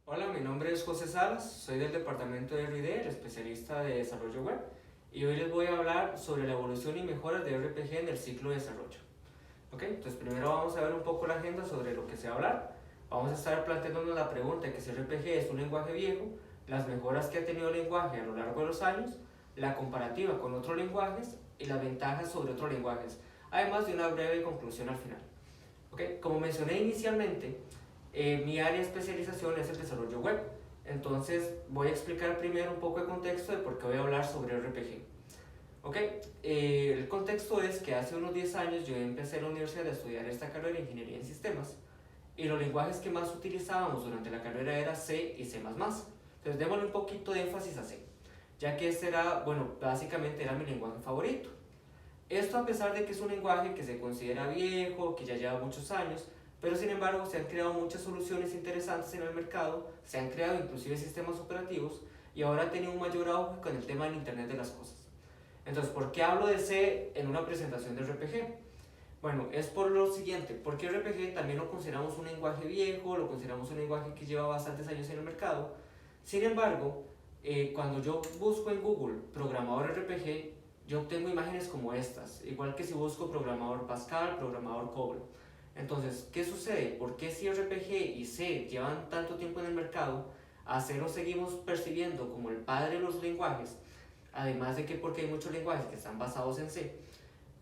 Hola, mi nombre es José Salas, soy del departamento de R&D, el especialista de desarrollo web, y hoy les voy a hablar sobre la evolución y mejoras de RPG en el ciclo de desarrollo. Ok, entonces primero vamos a ver un poco la agenda sobre lo que se va a hablar. Vamos a estar planteándonos la pregunta de que si RPG es un lenguaje viejo, las mejoras que ha tenido el lenguaje a lo largo de los años, la comparativa con otros lenguajes y las ventajas sobre otros lenguajes, además de una breve conclusión al final. Ok, como mencioné inicialmente, mi área de especialización es el desarrollo web. Entonces voy a explicar primero un poco de contexto de por qué voy a hablar sobre RPG. Ok, el contexto es que hace unos 10 años yo empecé en la universidad a estudiar esta carrera de Ingeniería en Sistemas y los lenguajes que más utilizábamos durante la carrera era C y C++. Entonces démosle un poquito de énfasis a C, ya que este era, bueno, básicamente era mi lenguaje favorito. Esto a pesar de que es un lenguaje que se considera viejo, que ya lleva muchos años, pero sin embargo se han creado muchas soluciones interesantes en el mercado, se han creado inclusive sistemas operativos y ahora ha tenido un mayor auge con el tema del Internet de las Cosas. Entonces, ¿por qué hablo de C en una presentación de RPG? Bueno, es por lo siguiente, porque RPG también lo consideramos un lenguaje viejo, lo consideramos un lenguaje que lleva bastantes años en el mercado. Sin embargo, cuando yo busco en Google programador RPG, yo obtengo imágenes como estas, igual que si busco programador Pascal, programador COBOL. Entonces, ¿qué sucede? ¿Por qué si RPG y C llevan tanto tiempo en el mercado, a C lo seguimos percibiendo como el padre de los lenguajes? Además de que porque hay muchos lenguajes que están basados en C,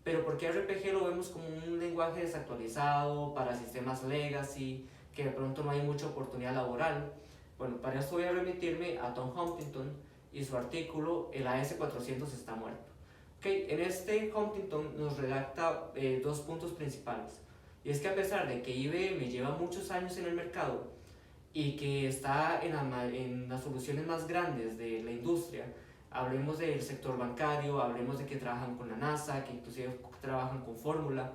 pero porque RPG lo vemos como un lenguaje desactualizado para sistemas legacy, que de pronto no hay mucha oportunidad laboral. Bueno, para esto voy a remitirme a Tom Huntington y su artículo El AS400 está muerto. Okay, en este Huntington nos redacta dos puntos principales. Y es que a pesar de que IBM lleva muchos años en el mercado y que está en las soluciones más grandes de la industria, hablemos del sector bancario, hablemos de que trabajan con la NASA, que inclusive trabajan con Fórmula,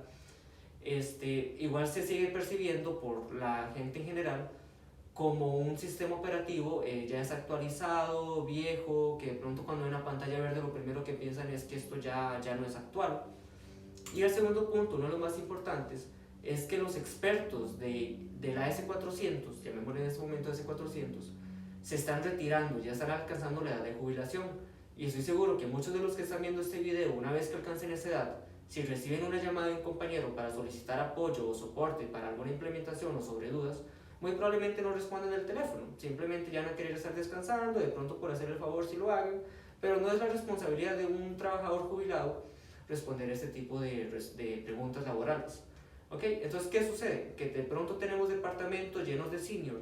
igual se sigue percibiendo por la gente en general como un sistema operativo ya desactualizado, viejo, que de pronto cuando ven una pantalla verde lo primero que piensan es que esto ya no es actual. Y el segundo punto, uno de los más importantes, es que los expertos de la S400, llamémosle en este momento S400, se están retirando, ya están alcanzando la edad de jubilación. Y estoy seguro que muchos de los que están viendo este video, una vez que alcancen esa edad, si reciben una llamada de un compañero para solicitar apoyo o soporte para alguna implementación o sobre dudas, muy probablemente no respondan el teléfono, simplemente ya no querer estar descansando, de pronto por hacer el favor si lo hagan, pero no es la responsabilidad de un trabajador jubilado responder este tipo de preguntas laborales. ¿Ok? Entonces, ¿qué sucede? Que de pronto tenemos departamentos llenos de senior,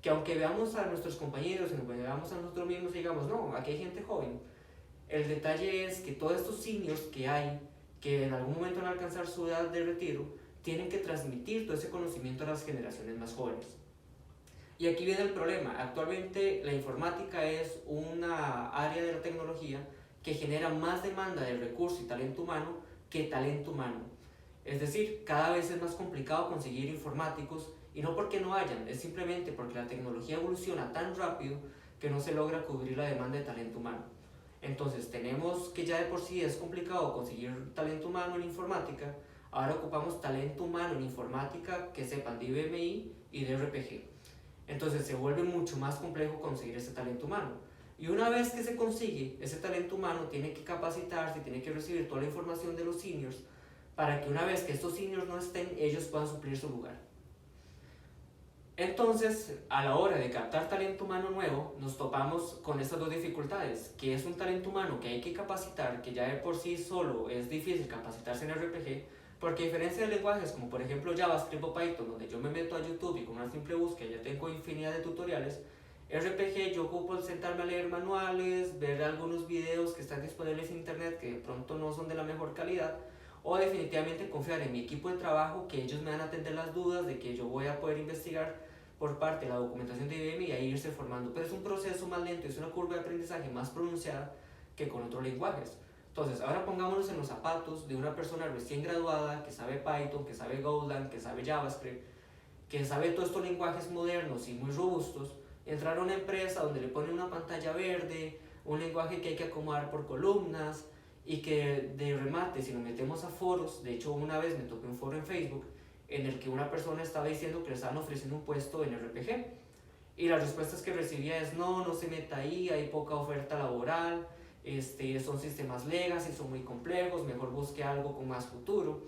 que aunque veamos a nuestros compañeros, aunque veamos a nosotros mismos y digamos, no, aquí hay gente joven, el detalle es que todos estos seniors que hay, que en algún momento van a alcanzar su edad de retiro, tienen que transmitir todo ese conocimiento a las generaciones más jóvenes. Y aquí viene el problema. Actualmente la informática es una área de la tecnología que genera más demanda de recursos y talento humano que talento humano. Es decir, cada vez es más complicado conseguir informáticos y no porque no hayan, es simplemente porque la tecnología evoluciona tan rápido que no se logra cubrir la demanda de talento humano. Entonces tenemos que ya de por sí es complicado conseguir talento humano en informática, ahora ocupamos talento humano en informática que sepan de IBMI y de RPG. Entonces se vuelve mucho más complejo conseguir ese talento humano. Y una vez que se consigue ese talento humano, tiene que capacitarse, tiene que recibir toda la información de los seniors para que una vez que estos seniors no estén, ellos puedan suplir su lugar. Entonces, a la hora de captar talento humano nuevo, nos topamos con estas dos dificultades, que es un talento humano que hay que capacitar, que ya de por sí solo es difícil capacitarse en RPG, porque a diferencia de lenguajes como por ejemplo JavaScript o Python, donde yo me meto a YouTube y con una simple búsqueda ya tengo infinidad de tutoriales, RPG yo ocupo sentarme a leer manuales, ver algunos videos que están disponibles en internet que de pronto no son de la mejor calidad, o definitivamente confiar en mi equipo de trabajo, que ellos me van a atender las dudas, de que yo voy a poder investigar por parte de la documentación de IBM y ahí irse formando. Pero es un proceso más lento, es una curva de aprendizaje más pronunciada que con otros lenguajes. Entonces, ahora pongámonos en los zapatos de una persona recién graduada que sabe Python, que sabe Golang, que sabe JavaScript, que sabe todos estos lenguajes modernos y muy robustos, entrar a una empresa donde le ponen una pantalla verde, un lenguaje que hay que acomodar por columnas, y que de remate, si nos metemos a foros, de hecho una vez me tocó un foro en Facebook en el que una persona estaba diciendo que le estaban ofreciendo un puesto en RPG Y las respuestas que recibía es no, no se meta ahí, hay poca oferta laboral, son sistemas legacy, son muy complejos, mejor busque algo con más futuro.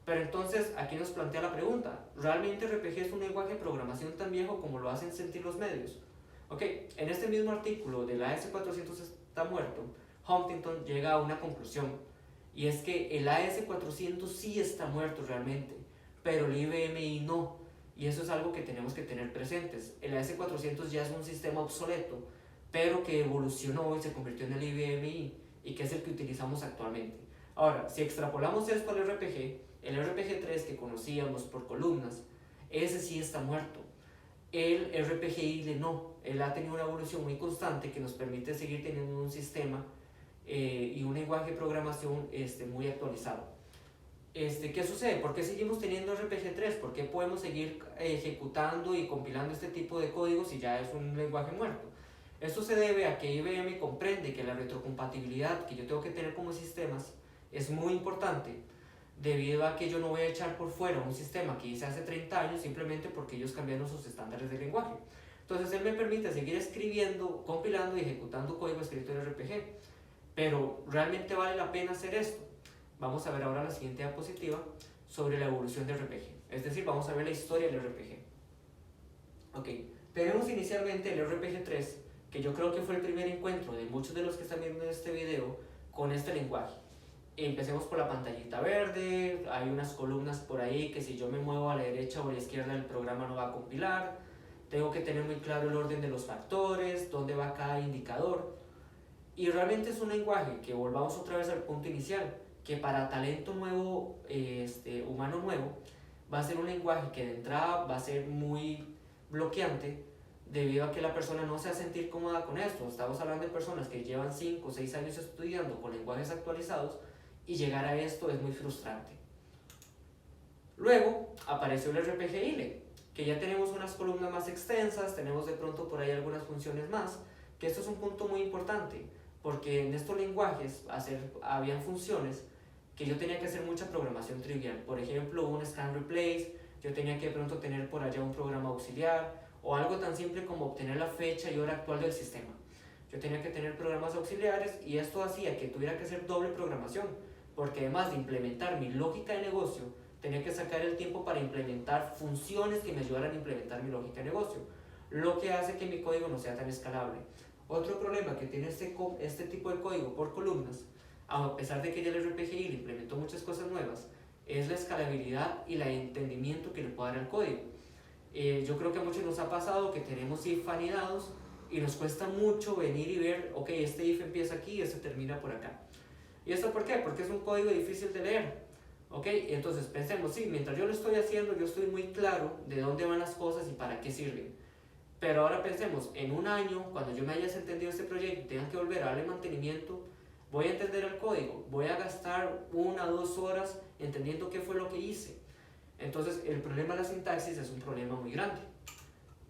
Pero entonces aquí nos plantea la pregunta, ¿realmente RPG es un lenguaje de programación tan viejo como lo hacen sentir los medios? Ok, en este mismo artículo de la AS400 está muerto, Huntington llega a una conclusión, y es que el AS400 sí está muerto realmente, pero el IBMI no, y eso es algo que tenemos que tener presentes. El AS400 ya es un sistema obsoleto, pero que evolucionó y se convirtió en el IBMI, y que es el que utilizamos actualmente. Ahora, si extrapolamos esto al RPG, el RPG3 que conocíamos por columnas, ese sí está muerto. El RPGI no, él ha tenido una evolución muy constante que nos permite seguir teniendo un sistema y un lenguaje de programación muy actualizado. ¿Qué sucede? ¿Por qué seguimos teniendo RPG3? ¿Por qué podemos seguir ejecutando y compilando este tipo de códigos si ya es un lenguaje muerto? Esto se debe a que IBM comprende que la retrocompatibilidad que yo tengo que tener como sistemas es muy importante, debido a que yo no voy a echar por fuera un sistema que hice hace 30 años simplemente porque ellos cambiaron sus estándares de lenguaje. Entonces él me permite seguir escribiendo, compilando y ejecutando código escrito en RPG. Pero ¿realmente vale la pena hacer esto? Vamos a ver ahora la siguiente diapositiva sobre la evolución del RPG. Es decir, vamos a ver la historia del RPG. Ok, tenemos inicialmente el RPG3, que yo creo que fue el primer encuentro de muchos de los que están viendo este video con este lenguaje. Empecemos por la pantallita verde, hay unas columnas por ahí que si yo me muevo a la derecha o a la izquierda el programa no va a compilar, tengo que tener muy claro el orden de los factores, dónde va cada indicador, y realmente es un lenguaje que volvamos otra vez al punto inicial, que para talento nuevo, humano nuevo, va a ser un lenguaje que de entrada va a ser muy bloqueante, debido a que la persona no se va a sentir cómoda con esto. Estamos hablando de personas que llevan 5 o 6 años estudiando con lenguajes actualizados, y llegar a esto es muy frustrante. Luego apareció el RPG-ILE, que ya tenemos unas columnas más extensas, tenemos de pronto por ahí algunas funciones más, que esto es un punto muy importante, porque en estos lenguajes habían funciones que yo tenía que hacer mucha programación trivial. Por ejemplo, un scan replace, yo tenía que de pronto tener por allá un programa auxiliar, o algo tan simple como obtener la fecha y hora actual del sistema. Yo tenía que tener programas auxiliares, y esto hacía que tuviera que hacer doble programación, porque además de implementar mi lógica de negocio, tenía que sacar el tiempo para implementar funciones que me ayudaran a implementar mi lógica de negocio, lo que hace que mi código no sea tan escalable. Otro problema que tiene este tipo de código por columnas, a pesar de que ya el RPGI le implementó muchas cosas nuevas, es la escalabilidad y el entendimiento que le puede dar al código. Yo creo que a muchos nos ha pasado que tenemos if anidados y nos cuesta mucho venir y ver, ok, este if empieza aquí y este termina por acá. ¿Y esto por qué? Porque es un código difícil de leer. ¿Ok? Entonces pensemos, sí, mientras yo lo estoy haciendo, yo estoy muy claro de dónde van las cosas y para qué sirven. Pero ahora pensemos, en un año, cuando yo me haya entendido este proyecto y tenga que volver a darle mantenimiento, voy a entender el código, voy a gastar 1 o 2 horas entendiendo qué fue lo que hice. Entonces, el problema de la sintaxis es un problema muy grande.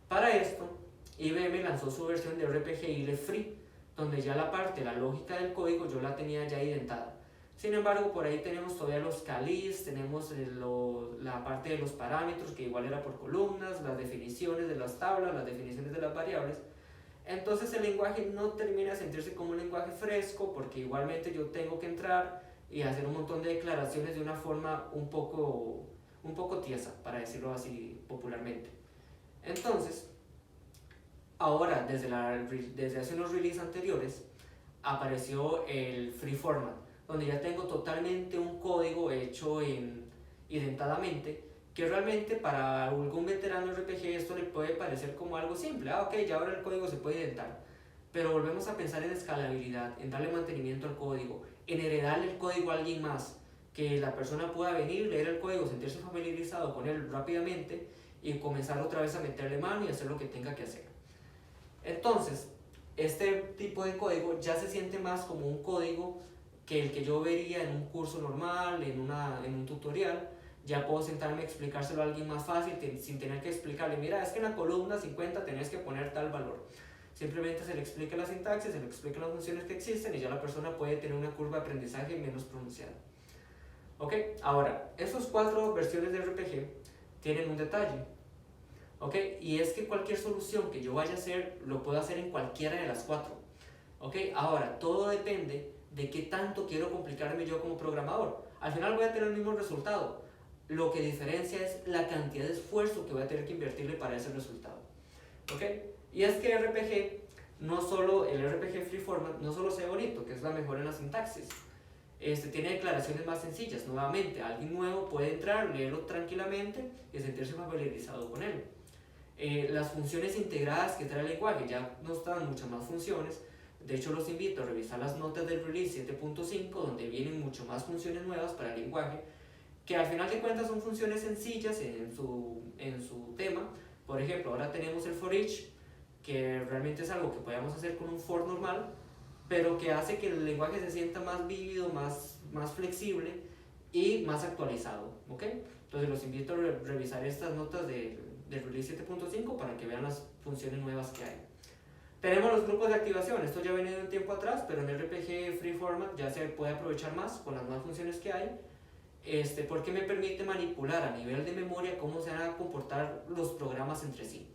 Para esto, IBM lanzó su versión de RPG-ILE Free, donde ya la parte, la lógica del código, yo la tenía ya identada. Sin embargo, por ahí tenemos todavía los calis, tenemos la parte de los parámetros, que igual era por columnas, las definiciones de las tablas, las definiciones de las variables. Entonces el lenguaje no termina de sentirse como un lenguaje fresco, porque igualmente yo tengo que entrar y hacer un montón de declaraciones de una forma un poco tiesa, para decirlo así popularmente. Entonces, ahora, desde hace unos releases anteriores, apareció el Free Format, donde ya tengo totalmente un código hecho identadamente, que realmente para algún veterano RPG esto le puede parecer como algo simple. Ok, ya ahora el código se puede identar. Pero volvemos a pensar en escalabilidad, en darle mantenimiento al código, en heredarle el código a alguien más, que la persona pueda venir, leer el código, sentirse familiarizado con él rápidamente y comenzar otra vez a meterle mano y hacer lo que tenga que hacer. Entonces, este tipo de código ya se siente más como un código que el que yo vería en un curso normal, en un tutorial. Ya puedo sentarme a explicárselo a alguien más fácil sin tener que explicarle, mira, es que en la columna 50 tenés que poner tal valor. Simplemente se le explica la sintaxis, se le explican las funciones que existen y ya la persona puede tener una curva de aprendizaje menos pronunciada. Ok, ahora, esas 4 versiones de RPG tienen un detalle. ¿ok? Y es que cualquier solución que yo vaya a hacer, lo puedo hacer en cualquiera de las cuatro, ¿ok? Ahora, todo depende de qué tanto quiero complicarme yo como programador. Al final voy a tener el mismo resultado. Lo que diferencia es la cantidad de esfuerzo que voy a tener que invertirle para ese resultado, ¿ok? Y es que no solo el RPG Freeformat no solo sea bonito, que es la mejora en la sintaxis, tiene declaraciones más sencillas. Nuevamente, alguien nuevo puede entrar, leerlo tranquilamente y sentirse familiarizado con él. Las funciones integradas que trae el lenguaje ya nos dan muchas más funciones. De hecho, los invito a revisar las notas del release 7.5, donde vienen mucho más funciones nuevas para el lenguaje, que al final de cuentas son funciones sencillas en su tema. Por ejemplo, ahora tenemos el for each, que realmente es algo que podemos hacer con un for normal, pero que hace que el lenguaje se sienta más vívido, más flexible y más actualizado, ¿ok? Entonces los invito a revisar estas notas del release 7.5 para que vean las funciones nuevas que hay. Tenemos los grupos de activación. Esto ya venía de un tiempo atrás, pero en RPG Freeformat ya se puede aprovechar más con las nuevas funciones que hay, porque me permite manipular a nivel de memoria cómo se van a comportar los programas entre sí.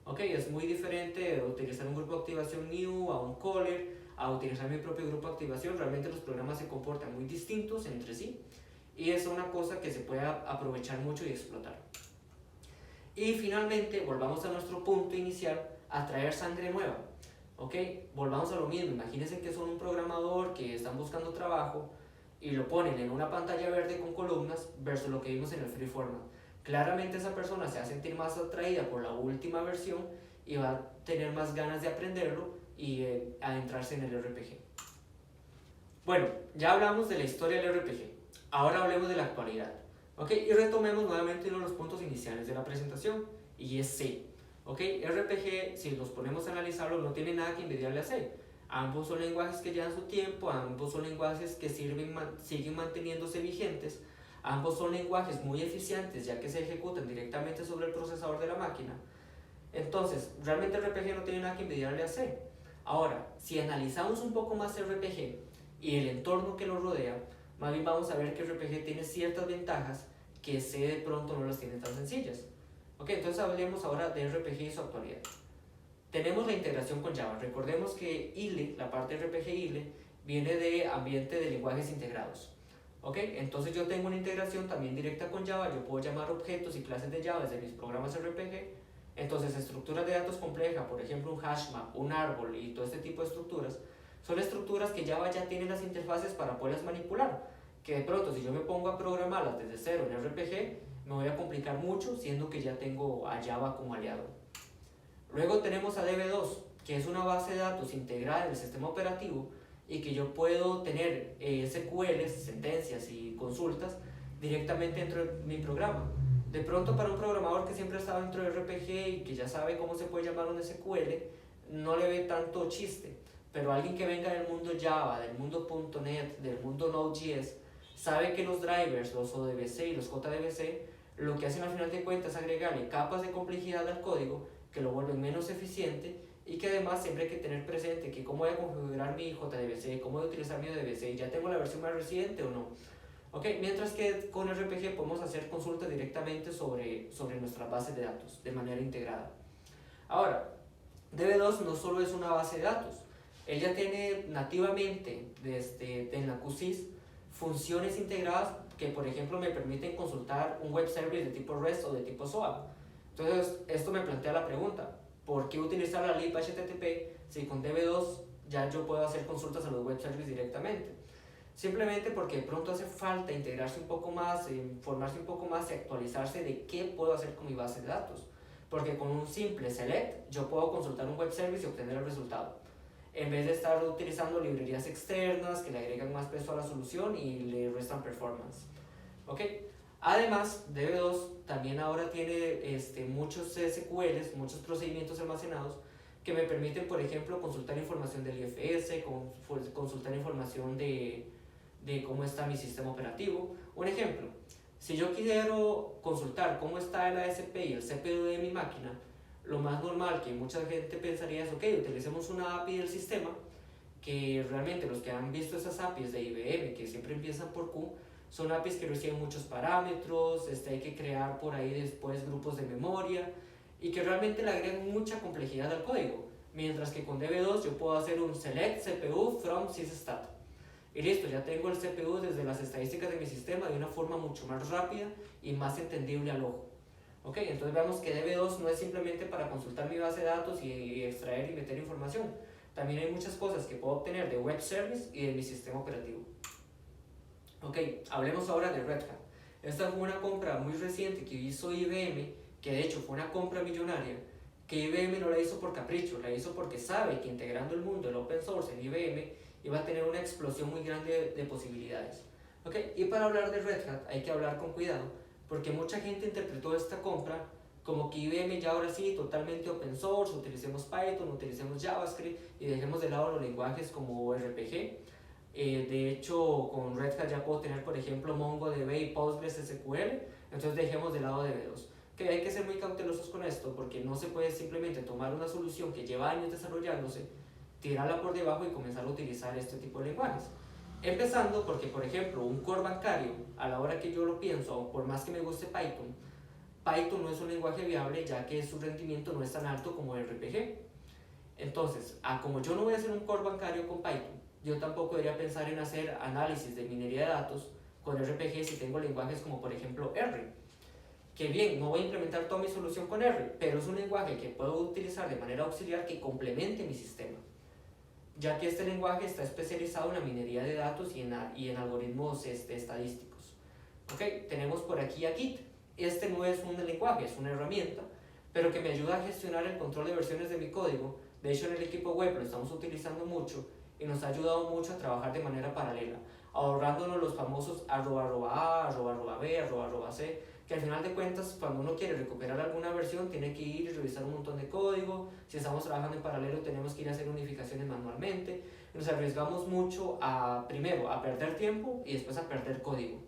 ¿Ok? Es muy diferente de utilizar un grupo de activación new a un caller, a utilizar mi propio grupo de activación. Realmente los programas se comportan muy distintos entre sí y es una cosa que se puede aprovechar mucho y explotar. Y finalmente, volvamos a nuestro punto inicial, atraer sangre nueva. ¿Ok? Volvamos a lo mismo. Imagínense que son un programador que están buscando trabajo y lo ponen en una pantalla verde con columnas versus lo que vimos en el Freeformat. Claramente esa persona se va a sentir más atraída por la última versión y va a tener más ganas de aprenderlo y adentrarse en el RPG. Bueno, ya hablamos de la historia del RPG. Ahora hablemos de la actualidad. ¿Ok? Y retomemos nuevamente uno de los puntos iniciales de la presentación, y es C. ¿Ok? RPG, si los ponemos a analizarlo, no tiene nada que envidiarle a C. Ambos son lenguajes que llevan su tiempo, ambos son lenguajes que siguen manteniéndose vigentes, ambos son lenguajes muy eficientes ya que se ejecutan directamente sobre el procesador de la máquina. Entonces, realmente RPG no tiene nada que envidiarle a C. Ahora, si analizamos un poco más el RPG y el entorno que lo rodea, más bien vamos a ver que RPG tiene ciertas ventajas que C de pronto no las tiene tan sencillas. Ok, entonces hablemos ahora de RPG y su actualidad. Tenemos la integración con Java. Recordemos que ILE, la parte de RPG ILE, viene de ambiente de lenguajes integrados. ¿Ok? Entonces yo tengo una integración también directa con Java. Yo puedo llamar objetos y clases de Java desde mis programas RPG. Entonces estructuras de datos complejas, por ejemplo un hashmap, un árbol y todo este tipo de estructuras, son estructuras que Java ya tiene las interfaces para poderlas manipular. Que de pronto si yo me pongo a programarlas desde cero en RPG, me voy a complicar mucho, siendo que ya tengo a Java como aliado. Luego tenemos a DB2, que es una base de datos integrada en el sistema operativo y que yo puedo tener SQLs, sentencias y consultas directamente dentro de mi programa. De pronto para un programador que siempre ha estado dentro de RPG y que ya sabe cómo se puede llamar un SQL, no le ve tanto chiste. Pero alguien que venga del mundo Java, del mundo .NET, del mundo Node.js, sabe que los drivers, los ODBC y los JDBC, lo que hacen al final de cuentas es agregarle capas de complejidad al código que lo vuelven menos eficiente y que además siempre hay que tener presente que cómo voy a configurar mi JDBC, cómo voy a utilizar mi ODBC, ya tengo la versión más reciente o no. Okay, mientras que con RPG podemos hacer consultas directamente sobre nuestras bases de datos de manera integrada. Ahora, DB2 no solo es una base de datos, ella tiene nativamente en la QSys funciones integradas que por ejemplo me permiten consultar un web service de tipo REST o de tipo SOAP. Entonces esto me plantea la pregunta, ¿por qué utilizar la lib HTTP si con DB2 ya yo puedo hacer consultas a los web services directamente? Simplemente porque de pronto hace falta integrarse un poco más, informarse un poco más y actualizarse de qué puedo hacer con mi base de datos. Porque con un simple select yo puedo consultar un web service y obtener el resultado, en vez de estar utilizando librerías externas que le agregan más peso a la solución y le restan performance. ¿Ok? Además, DB2 también ahora tiene muchos SQLs, muchos procedimientos almacenados que me permiten, por ejemplo, consultar información del IFS, consultar información de cómo está mi sistema operativo. Un ejemplo, si yo quiero consultar cómo está el ASP y el CPU de mi máquina, lo más normal que mucha gente pensaría es, ok, utilicemos una API del sistema, que realmente los que han visto esas APIs de IBM, que siempre empiezan por Q, son APIs que reciben muchos parámetros, hay que crear por ahí después grupos de memoria, y que realmente le agregan mucha complejidad al código, mientras que con DB2 yo puedo hacer un select CPU from sysstat. Y listo, ya tengo el CPU desde las estadísticas de mi sistema de una forma mucho más rápida y más entendible al ojo. ¿Ok? Entonces vemos que DB2 no es simplemente para consultar mi base de datos y extraer y meter información. También hay muchas cosas que puedo obtener de web service y de mi sistema operativo. Ok, hablemos ahora de Red Hat. Esta fue una compra muy reciente que hizo IBM, que de hecho fue una compra millonaria, que IBM no la hizo por capricho, la hizo porque sabe que integrando el mundo del open source en IBM iba a tener una explosión muy grande de posibilidades. ¿Ok? Y para hablar de Red Hat hay que hablar con cuidado, porque mucha gente interpretó esta compra como que IBM ya ahora sí, totalmente open source, utilicemos Python, utilicemos JavaScript y dejemos de lado los lenguajes como RPG. De hecho, con Red Hat ya puedo tener, por ejemplo, MongoDB y PostgreSQL, entonces dejemos de lado DB2. Que hay que ser muy cautelosos con esto, porque no se puede simplemente tomar una solución que lleva años desarrollándose, tirarla por debajo y comenzar a utilizar este tipo de lenguajes. Empezando porque, por ejemplo, un core bancario, a la hora que yo lo pienso, por más que me guste Python, Python no es un lenguaje viable ya que su rendimiento no es tan alto como el RPG. Entonces, como yo no voy a hacer un core bancario con Python, yo tampoco debería pensar en hacer análisis de minería de datos con RPG si tengo lenguajes como por ejemplo R. Que bien, no voy a implementar toda mi solución con R, pero es un lenguaje que puedo utilizar de manera auxiliar que complemente mi sistema, ya que este lenguaje está especializado en la minería de datos y en algoritmos estadísticos. Ok, tenemos por aquí a Git. Este no es un lenguaje, es una herramienta, pero que me ayuda a gestionar el control de versiones de mi código. De hecho, en el equipo web lo estamos utilizando mucho y nos ha ayudado mucho a trabajar de manera paralela, ahorrándonos los famosos @a, @b, @c, que al final de cuentas, cuando uno quiere recuperar alguna versión, tiene que ir y revisar un montón de código. Si estamos trabajando en paralelo, tenemos que ir a hacer unificaciones manualmente. Nos arriesgamos mucho primero a perder tiempo y después a perder código.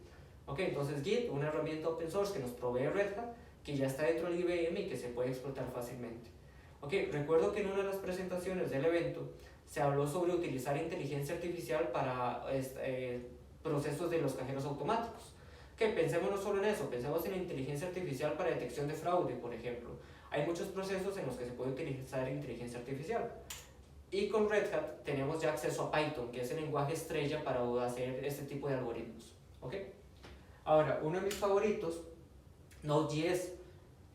Ok, entonces Git, una herramienta open source que nos provee Red Hat, que ya está dentro del IBM y que se puede explotar fácilmente. Ok, recuerdo que en una de las presentaciones del evento se habló sobre utilizar inteligencia artificial para procesos de los cajeros automáticos. Que pensemos no solo en eso, pensemos en inteligencia artificial para detección de fraude, por ejemplo. Hay muchos procesos en los que se puede utilizar inteligencia artificial. Y con Red Hat tenemos ya acceso a Python, que es el lenguaje estrella para hacer este tipo de algoritmos. ¿Ok? Ahora, uno de mis favoritos, Node.js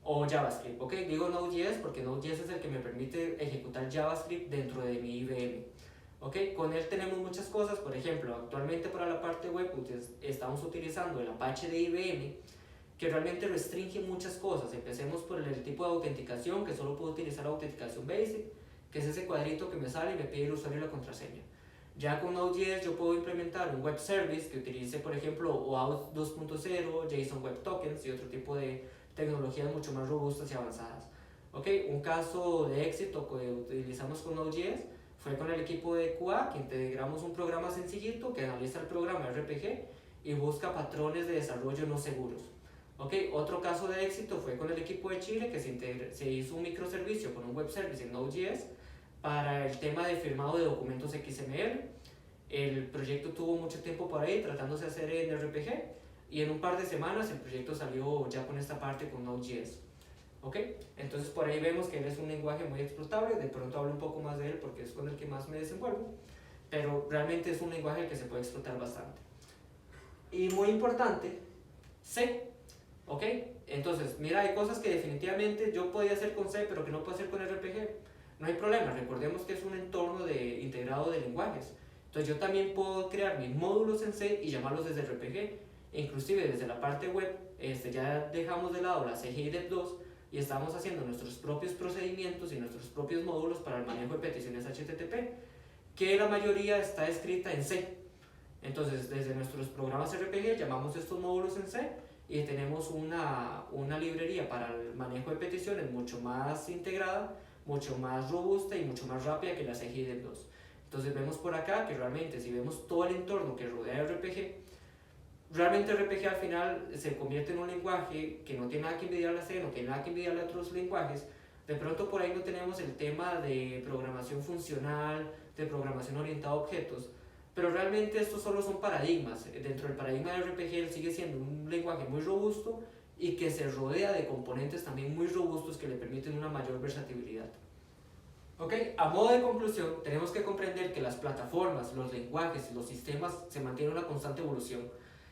o JavaScript. ¿Ok? Digo Node.js porque Node.js es el que me permite ejecutar JavaScript dentro de mi IBM. ¿Ok? Con él tenemos muchas cosas, por ejemplo, actualmente para la parte web estamos utilizando el Apache de IBM, que realmente restringe muchas cosas. Empecemos por el tipo de autenticación, que solo puedo utilizar autenticación basic, que es ese cuadrito que me sale y me pide el usuario y la contraseña. Ya con Node.js yo puedo implementar un web service que utilice, por ejemplo, OAuth 2.0, JSON Web Tokens y otro tipo de tecnologías mucho más robustas y avanzadas. ¿Ok? Un caso de éxito que utilizamos con Node.js fue con el equipo de QA, que integramos un programa sencillito que analiza el programa RPG y busca patrones de desarrollo no seguros. ¿Ok? Otro caso de éxito fue con el equipo de Chile, que se hizo un microservicio con un web service en Node.js para el tema de firmado de documentos XML. El proyecto tuvo mucho tiempo por ahí tratándose de hacer en RPG y en un par de semanas el proyecto salió ya con esta parte con Node.js. ¿Ok? Entonces por ahí vemos que él es un lenguaje muy explotable. De pronto hablo un poco más de él porque es con el que más me desenvuelvo, pero realmente es un lenguaje que se puede explotar bastante. Y muy importante, C. ¿Ok? Entonces, mira, hay cosas que definitivamente yo podía hacer con C, pero que no puedo hacer con RPG. No hay problema, recordemos que es un entorno integrado de lenguajes. Entonces yo también puedo crear mis módulos en C y llamarlos desde RPG. Inclusive desde la parte web, ya dejamos de lado la CGI Dev 2 y estamos haciendo nuestros propios procedimientos y nuestros propios módulos para el manejo de peticiones HTTP, que la mayoría está escrita en C. Entonces, desde nuestros programas RPG llamamos estos módulos en C y tenemos una librería para el manejo de peticiones mucho más integrada, mucho más robusta y mucho más rápida que la CGI Dev 2. Entonces vemos por acá que realmente si vemos todo el entorno que rodea RPG, realmente RPG al final se convierte en un lenguaje que no tiene nada que envidiarle a C, no tiene nada que envidiarle a otros lenguajes. De pronto por ahí no tenemos el tema de programación funcional, de programación orientada a objetos, pero realmente estos solo son paradigmas. Dentro del paradigma de RPG él sigue siendo un lenguaje muy robusto y que se rodea de componentes también muy robustos que le permiten una mayor versatilidad. Ok, a modo de conclusión, tenemos que comprender que las plataformas, los lenguajes y los sistemas se mantienen en una constante evolución.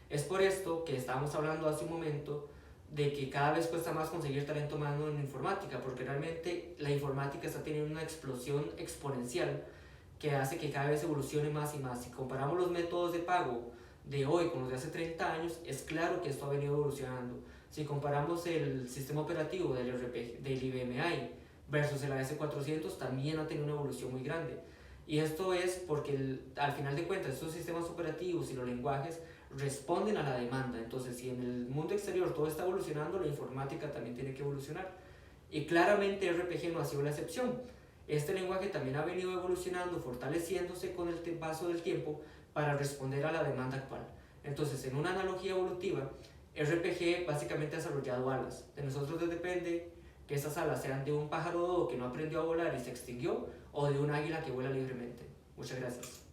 Es por esto que estábamos hablando hace un momento de que cada vez cuesta más conseguir talento humano en informática, porque realmente la informática está teniendo una explosión exponencial que hace que cada vez evolucione más y más. Si comparamos los métodos de pago de hoy con los de hace 30 años, es claro que esto ha venido evolucionando. Si comparamos el sistema operativo del IBM i versus el AS400, también ha tenido una evolución muy grande. Y esto es porque al final de cuentas estos sistemas operativos y los lenguajes responden a la demanda. Entonces, si en el mundo exterior todo está evolucionando, la informática también tiene que evolucionar. Y claramente RPG no ha sido la excepción. Este lenguaje también ha venido evolucionando, fortaleciéndose con el paso del tiempo para responder a la demanda actual. Entonces, en una analogía evolutiva, RPG básicamente ha desarrollado alas. De nosotros depende que esas alas sean de un pájaro dodo que no aprendió a volar y se extinguió, o de un águila que vuela libremente. Muchas gracias.